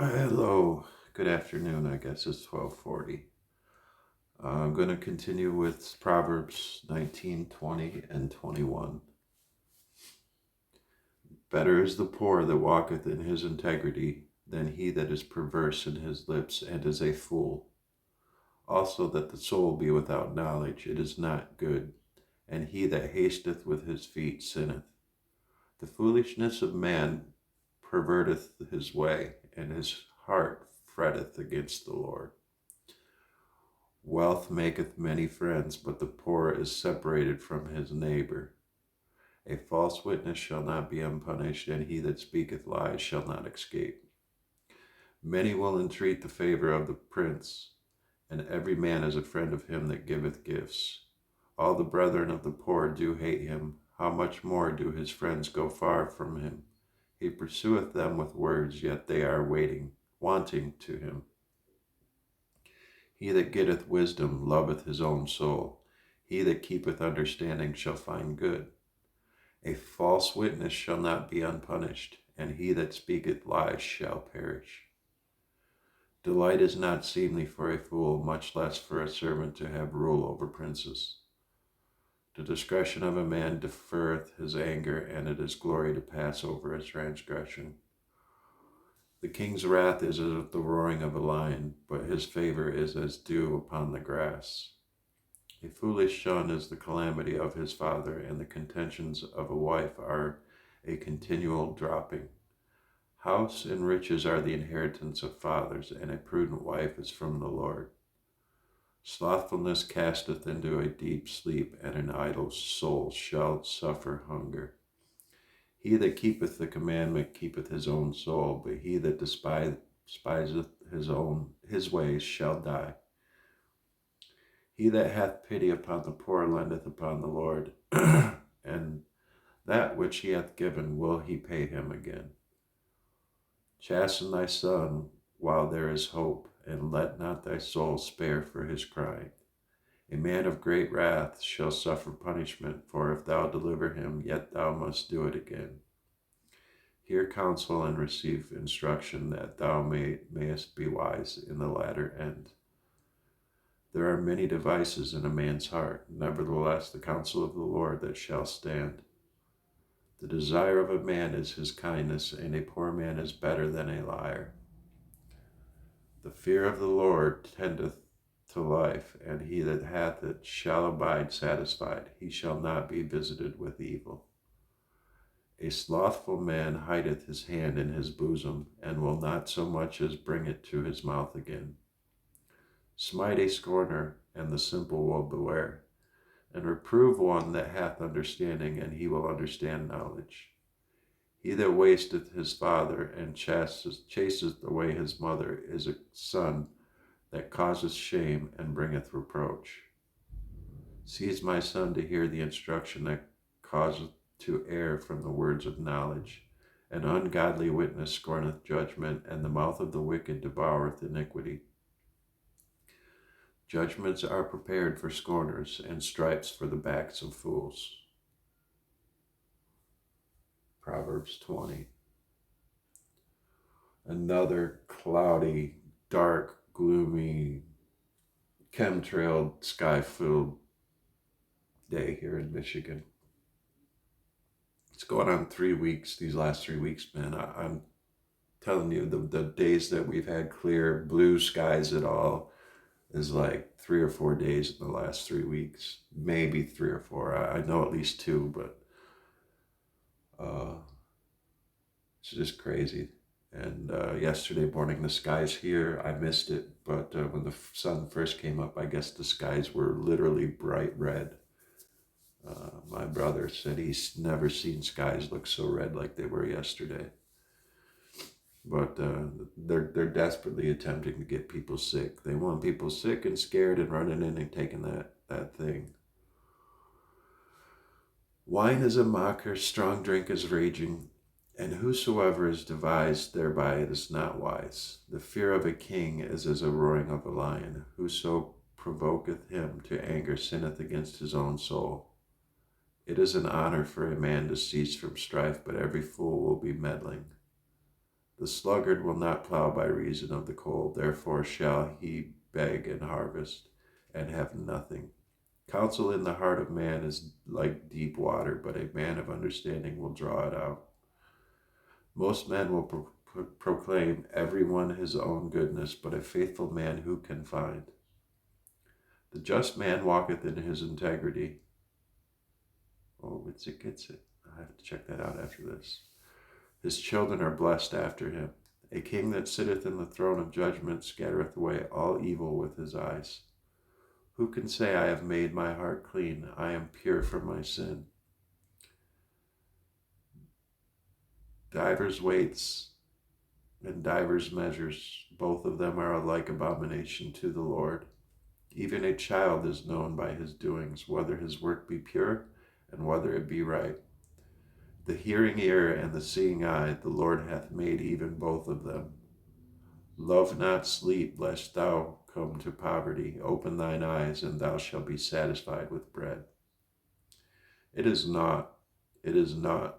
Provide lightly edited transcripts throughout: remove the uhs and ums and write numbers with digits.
Hello, good afternoon. I guess it's 12:40. I'm going to continue with Proverbs 19, 20, and 21. Better is the poor that walketh in his integrity than he that is perverse in his lips and is a fool. Also that the soul be without knowledge, it is not good, and he that hasteth with his feet sinneth. The foolishness of man perverteth his way, and his heart fretteth against the Lord. Wealth maketh many friends, but the poor is separated from his neighbor. A false witness shall not be unpunished, and he that speaketh lies shall not escape. Many will entreat the favor of the prince, and every man is a friend of him that giveth gifts. All the brethren of the poor do hate him. How much more do his friends go far from him? He pursueth them with words, yet they are wanting to him. He that getteth wisdom loveth his own soul. He that keepeth understanding shall find good. A false witness shall not be unpunished, and he that speaketh lies shall perish. Delight is not seemly for a fool, much less for a servant to have rule over princes. The discretion of a man deferreth his anger, and it is glory to pass over his transgression. The king's wrath is as the roaring of a lion, but his favor is as dew upon the grass. A foolish son is the calamity of his father, and the contentions of a wife are a continual dropping. House and riches are the inheritance of fathers, and a prudent wife is from the Lord. Slothfulness casteth into a deep sleep, and an idle soul shall suffer hunger. He that keepeth the commandment keepeth his own soul, but he that despiseth his ways shall die. He that hath pity upon the poor lendeth upon the Lord, and that which he hath given will he pay him again. Chasten thy son while there is hope, and let not thy soul spare for his crying. A man of great wrath shall suffer punishment, for if thou deliver him, yet thou must do it again. Hear counsel and receive instruction, that thou mayest be wise in the latter end. There are many devices in a man's heart, nevertheless the counsel of the Lord that shall stand. The desire of a man is his kindness, and a poor man is better than a liar. The fear of the Lord tendeth to life, and he that hath it shall abide satisfied. He shall not be visited with evil. A slothful man hideth his hand in his bosom, and will not so much as bring it to his mouth again. Smite a scorner, and the simple will beware, and reprove one that hath understanding, and he will understand knowledge. He that wasteth his father and chaseth away his mother is a son that causeth shame and bringeth reproach. Seize, my son, to hear the instruction that causeth to err from the words of knowledge. An ungodly witness scorneth judgment, and the mouth of the wicked devoureth iniquity. Judgments are prepared for scorners, and stripes for the backs of fools. Proverbs 20. Another cloudy, dark, gloomy, chemtrailed, sky-filled day here in Michigan. It's going on 3 weeks, these last 3 weeks, man. I'm telling you, the days that we've had clear blue skies at all is like 3 or 4 days in the last 3 weeks, maybe 3 or 4. I know at least two, but uh, it's just crazy. And yesterday morning, the skies here, I missed it, but when the sun first came up, I guess the skies were literally bright red. My brother said he's never seen skies look so red like they were yesterday. But they're desperately attempting to get people sick. They want people sick and scared and running in and taking that thing. Wine is a mocker, strong drink is raging, and whosoever is devised thereby is not wise. The fear of a king is as a roaring of a lion. Whoso provoketh him to anger sinneth against his own soul. It is an honor for a man to cease from strife, but every fool will be meddling. The sluggard will not plow by reason of the cold, therefore shall he beg and harvest, and have nothing. Counsel in the heart of man is like deep water, but a man of understanding will draw it out. Most men will proclaim every one his own goodness, but a faithful man who can find? The just man walketh in his integrity. Oh, it gets it. I have to check that out after this. His children are blessed after him. A king that sitteth in the throne of judgment scattereth away all evil with his eyes. Who can say, I have made my heart clean, I am pure from my sin? Divers weights and divers measures, both of them are alike abomination to the Lord. Even a child is known by his doings, whether his work be pure and whether it be right. The hearing ear and the seeing eye, the Lord hath made even both of them. Love not sleep, lest thou come to poverty. Open thine eyes, and thou shalt be satisfied with bread. It is not,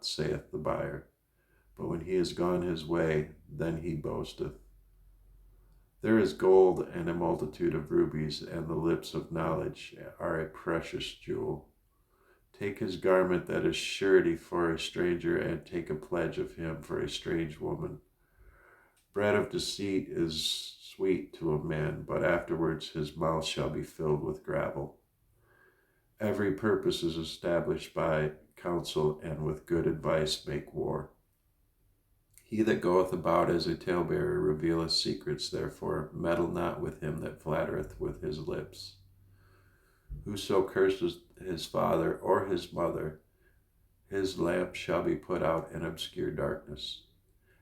saith the buyer. But when he is gone his way, then he boasteth. There is gold and a multitude of rubies, and the lips of knowledge are a precious jewel. Take his garment that is surety for a stranger, and take a pledge of him for a strange woman. Bread of deceit is sweet to a man, but afterwards his mouth shall be filled with gravel. Every purpose is established by counsel, and with good advice make war. He that goeth about as a talebearer revealeth secrets, therefore meddle not with him that flattereth with his lips. Whoso curses his father or his mother, his lamp shall be put out in obscure darkness.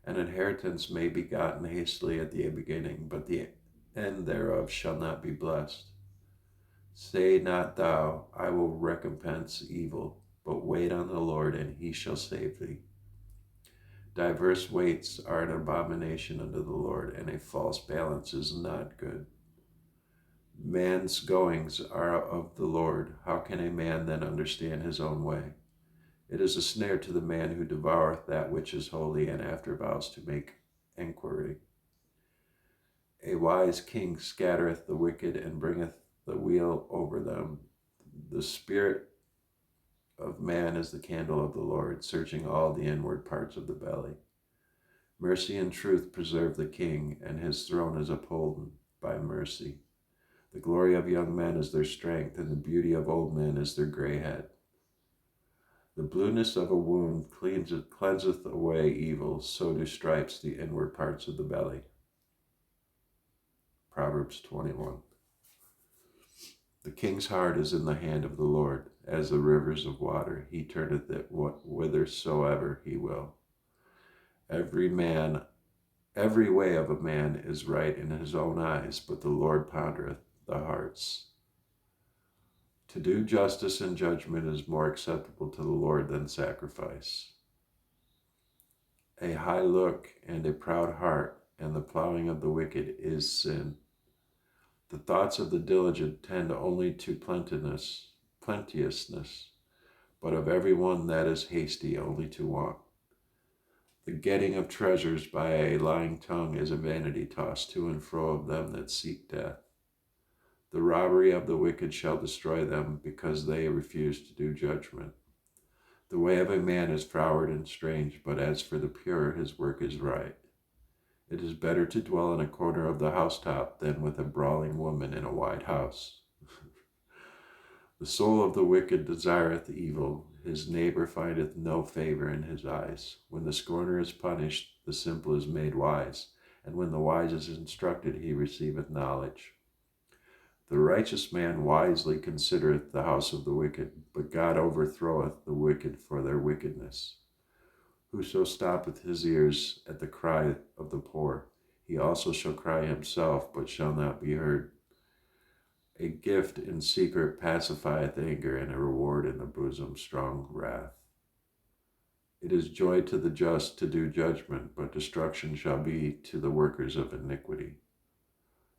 An inheritance may be gotten hastily at the beginning, but the end thereof shall not be blessed. Say not thou, I will recompense evil, but wait on the Lord, and he shall save thee. Diverse weights are an abomination unto the Lord, and a false balance is not good. Man's goings are of the Lord. How can a man then understand his own way? It is a snare to the man who devoureth that which is holy, and after vows to make enquiry. A wise king scattereth the wicked, and bringeth the wheel over them. The spirit of man is the candle of the Lord, searching all the inward parts of the belly. Mercy and truth preserve the king, and his throne is upholden by mercy. The glory of young men is their strength, and the beauty of old men is their gray head. The blueness of a wound cleanseth away evil, so do stripes the inward parts of the belly. Proverbs 21. The king's heart is in the hand of the Lord, as the rivers of water. He turneth it whithersoever he will. Every way of a man is right in his own eyes, but the Lord pondereth the hearts. To do justice and judgment is more acceptable to the Lord than sacrifice. A high look and a proud heart, and the plowing of the wicked is sin. The thoughts of the diligent tend only to plenteousness, but of every one that is hasty only to want. The getting of treasures by a lying tongue is a vanity tossed to and fro of them that seek death. The robbery of the wicked shall destroy them, because they refuse to do judgment. The way of a man is froward and strange, but as for the pure, his work is right. It is better to dwell in a corner of the housetop than with a brawling woman in a wide house. The soul of the wicked desireth evil, his neighbor findeth no favor in his eyes. When the scorner is punished, the simple is made wise, and when the wise is instructed, he receiveth knowledge. The righteous man wisely considereth the house of the wicked, but God overthroweth the wicked for their wickedness. Whoso stoppeth his ears at the cry of the poor, he also shall cry himself, but shall not be heard. A gift in secret pacifieth anger, and a reward in the bosom strong wrath. It is joy to the just to do judgment, but destruction shall be to the workers of iniquity.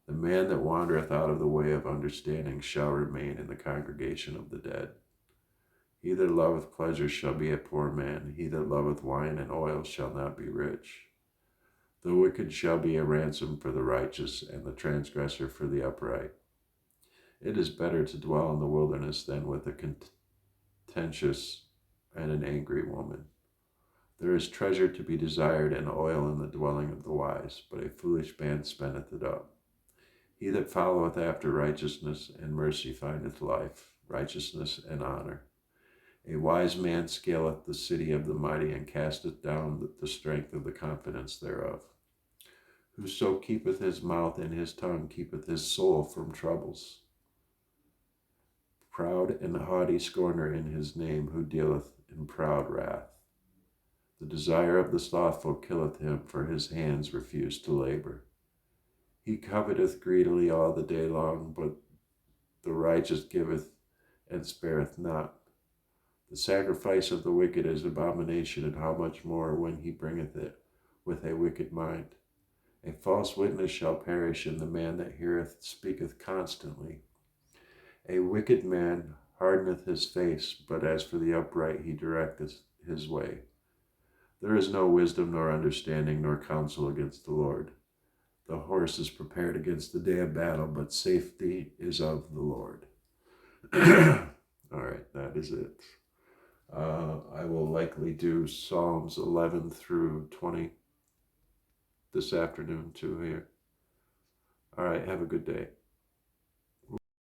The man that wandereth out of the way of understanding shall remain in the congregation of the dead. He that loveth pleasure shall be a poor man. He that loveth wine and oil shall not be rich. The wicked shall be a ransom for the righteous, and the transgressor for the upright. It is better to dwell in the wilderness than with a contentious and an angry woman. There is treasure to be desired and oil in the dwelling of the wise, but a foolish man spendeth it up. He that followeth after righteousness and mercy findeth life, righteousness and honor. A wise man scaleth the city of the mighty, and casteth down the strength of the confidence thereof. Whoso keepeth his mouth and his tongue keepeth his soul from troubles. Proud and haughty scorner in his name, who dealeth in proud wrath. The desire of the slothful killeth him, for his hands refuse to labor. He coveteth greedily all the day long, but the righteous giveth and spareth not. The sacrifice of the wicked is abomination, and how much more when he bringeth it with a wicked mind. A false witness shall perish, and the man that heareth speaketh constantly. A wicked man hardeneth his face, but as for the upright he directeth his way. There is no wisdom nor understanding nor counsel against the Lord. The horse is prepared against the day of battle, but safety is of the Lord. All right, that is it. I will likely do Psalms 11 through 20 this afternoon too here. All right, have a good day.